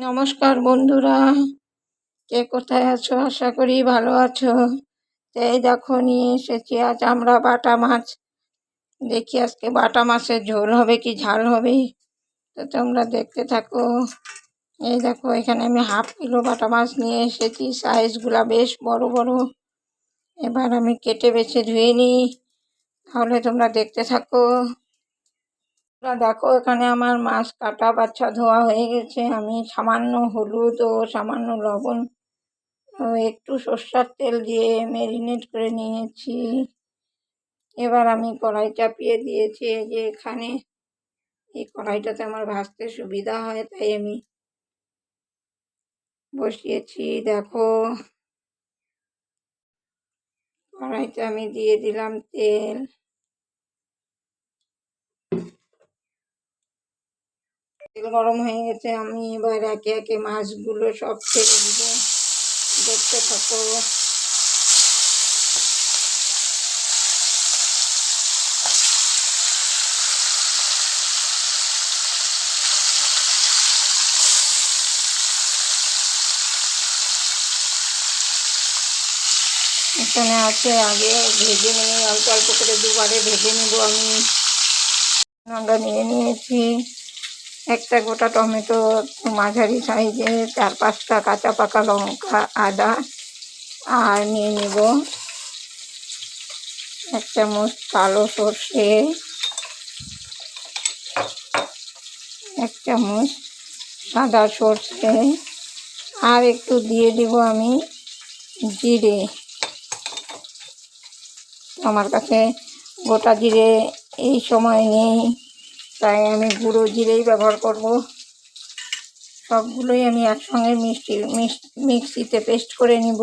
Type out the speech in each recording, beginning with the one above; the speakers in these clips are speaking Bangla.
নমস্কার বন্ধুরা, কে কোথায় আছো? আশা করি ভালো আছো। তো এই দেখো নিয়ে এসেছি আজ আমরা বাটা মাছ। দেখি আজকে বাটা মাছের ঝোল হবে কি ঝাল হবে, তো তোমরা দেখতে থাকো। এই দেখো এখানে আমি ½ কিলো বাটা মাছ নিয়ে এসেছি, সাইজগুলা বেশ বড় বড়। এবার আমি কেটে বেছে ধুয়ে নিই, তাহলে তোমরা দেখতে থাকো। দেখো এখানে আমার মাছ কাটা বাছা ধোয়া হয়ে গেছে। আমি সামান্য হলুদ ও সামান্য লবণ ও একটু সর্ষের তেল দিয়ে ম্যারিনেট করে নিয়েছি। এবার আমি কড়াই চাপিয়ে দিয়েছি। এই যে এখানে এই কড়াইটাতে আমার ভাজতে সুবিধা হয়, তাই আমি বসিয়েছি। দেখো কড়াইতে আমি দিয়ে দিলাম তেল। তেল গরম হয়ে গেছে, আমি এবার একে একে মাছগুলো সব ছেড়ে দিব। দেখতে থাকো। এখানে আছে আগে ভেজে নিয়ে অল্প অল্প করে দুবারে ভেজে নিব। আমি আমরা নিয়ে নিয়েছি একটা গোটা টমেটো, মাঝারি সাইজে 4-5টা কাঁচা পাকা লঙ্কা, আদা, আর নিয়ে নেব 1 চামচ কালো সর্ষে, 1 চামচ সাদা সর্ষে, আর একটু দিয়ে দিব আমি জিরে। আমার কাছে গোটা জিরে এই সময় নেই, তাই আমি গুঁড়ো জিরেই ব্যবহার করব। সবগুলোই আমি একসঙ্গে মিক্সিতে পেস্ট করে নিব,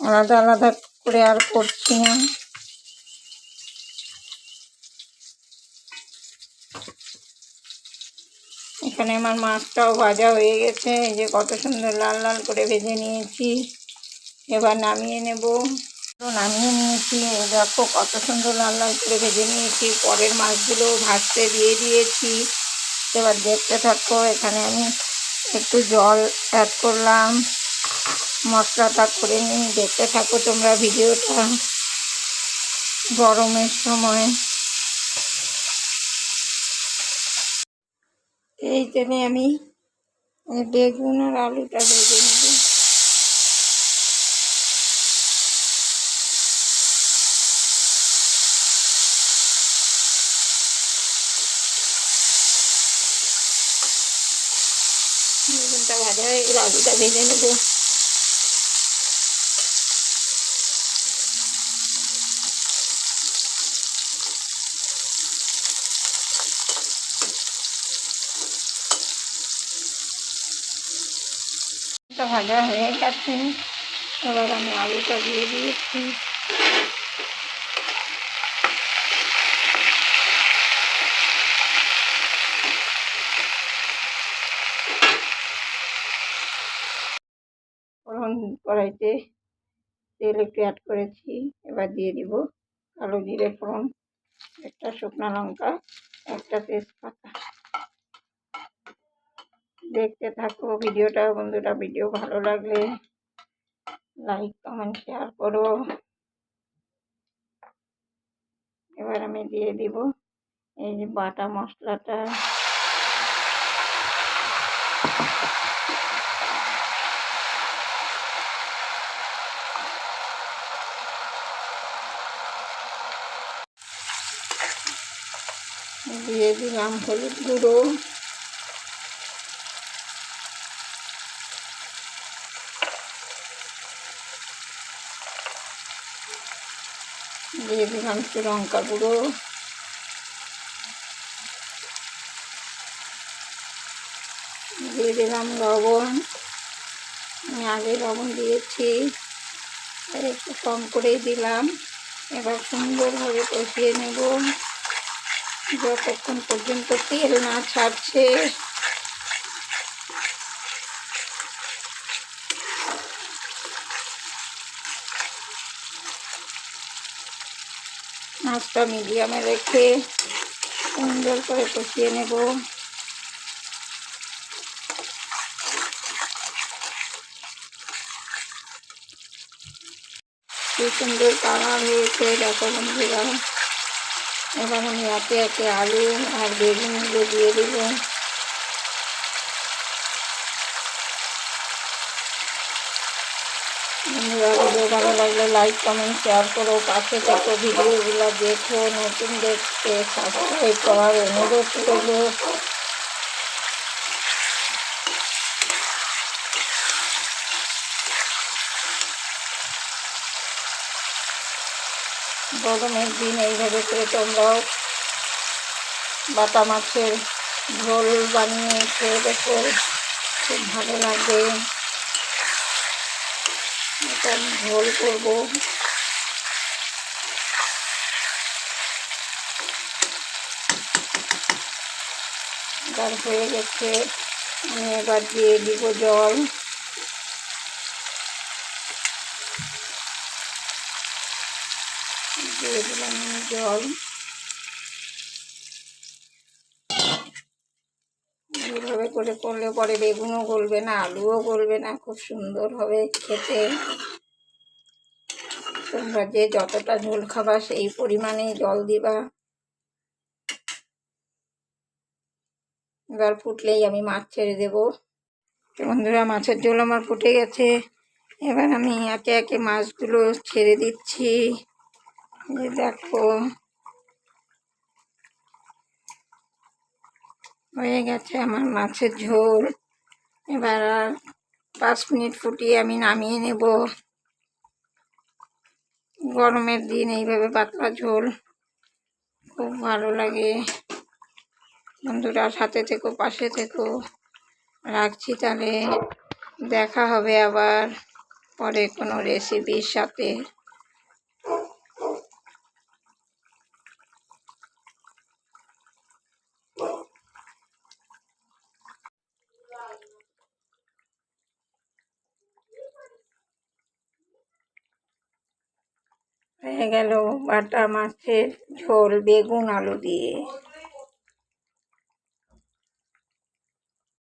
আলাদা আলাদা করে আর করছি না। এখানে আমার মাছটাও ভাজা হয়ে গেছে, এই যে কত সুন্দর লাল লাল করে ভেজে নিয়েছি। এবার নামিয়ে নেব। নামিয়ে নিয়েছি, দেখো কত সুন্দর লাল লাল করে ভেজে নিয়েছি। পরের মাছগুলো ভাজতে দিয়ে দিয়েছি। এবার দেখতে থাকো। এখানে আমি একটু জল অ্যাড করলাম, মশলাটা করে নিই। দেখতে থাকো তোমরা ভিডিওটা। গরমের সময় এই তেলে আমি বেগুন আর আলুটা ভেজে নেব। বেগুনটা ভাজা হয়ে গেলে আলুটা ভেজে নেব। ভাজা হয়ে গেছে, এবার আমি আলুটা দিয়ে দিয়েছি। কড়াইতে তেল একটু অ্যাড করেছি, এবার দিয়ে দিব কালো জিরে ফোড়ন, একটা শুকনো লঙ্কা, একটা তেজপাতা। দেখতে থাকো ভিডিওটা বন্ধুরা। ভিডিও ভালো লাগলে লাইক কমেন্ট শেয়ার করো। এবার আমি দিয়ে দিব এই যে বাটা মশলাটা। দিয়ে দিলাম হলুদ গুঁড়ো, দিয়ে দিলাম একটু লঙ্কা গুঁড়ো, দিয়ে দিলাম লবণ। আমি আগে লবণ দিয়েছি, একটু কম করেই দিলাম। এবার সুন্দরভাবে কষিয়ে নেব যতক্ষণ পর্যন্ত তেল না ছাড়ছে। মাছটা মিডিয়ামে রেখে সুন্দর করে কষিয়ে নেব। কি সুন্দর কালার হয়েছে দেখো বন্ধুরা। এবার আমি একে একে আলু আর বেগুনগুলো দিয়ে দেবো। বন্ধুরা ভিডিও ভালো লাগলে লাইক কমেন্ট শেয়ার করো, পাশে থেকে ভিডিওগুলো দেখো, নতুন দেখতে সাবস্ক্রাইব করার অনুরোধ করবো। গরমের দিন এইভাবে করে তোমরাও বাটা মাছের ঝোল বানিয়ে খেয়ে দেখো, খুব ভালো লাগবে। এটা আমি ঝোল করবো। এবার হয়ে গেছে, আমি এবার দিয়ে দিব জল। দিয়ে দিলাম জল। এইভাবে করে করলে পরে বেগুনও গলবে না, আলুও গলবে না, খুব সুন্দর হবে খেতে। তোমরা যে যতটা ঝোল খাবা সেই পরিমাণেই জল দিবা। এবার ফুটলেই আমি মাছ ছেড়ে দেব। বন্ধুরা মাছের ঝোল আমার ফুটে গেছে, এবার আমি একে একে মাছগুলো ছেড়ে দিচ্ছি। যে দেখো হয়ে গেছে আমার মাছের ঝোল। এবার আর 5 মিনিট ফুটিয়ে আমি নামিয়ে নেব। গরমের দিন এইভাবে পাতলা ঝোল খুব ভালো লাগে। বন্ধুরা সাথে থেকো, পাশে থেকো। রাখছি তাহলে, দেখা হবে আবার পরে কোনো রেসিপির সাথে। হয়ে গেল বাটা মাছের ঝোল বেগুন আলু দিয়ে।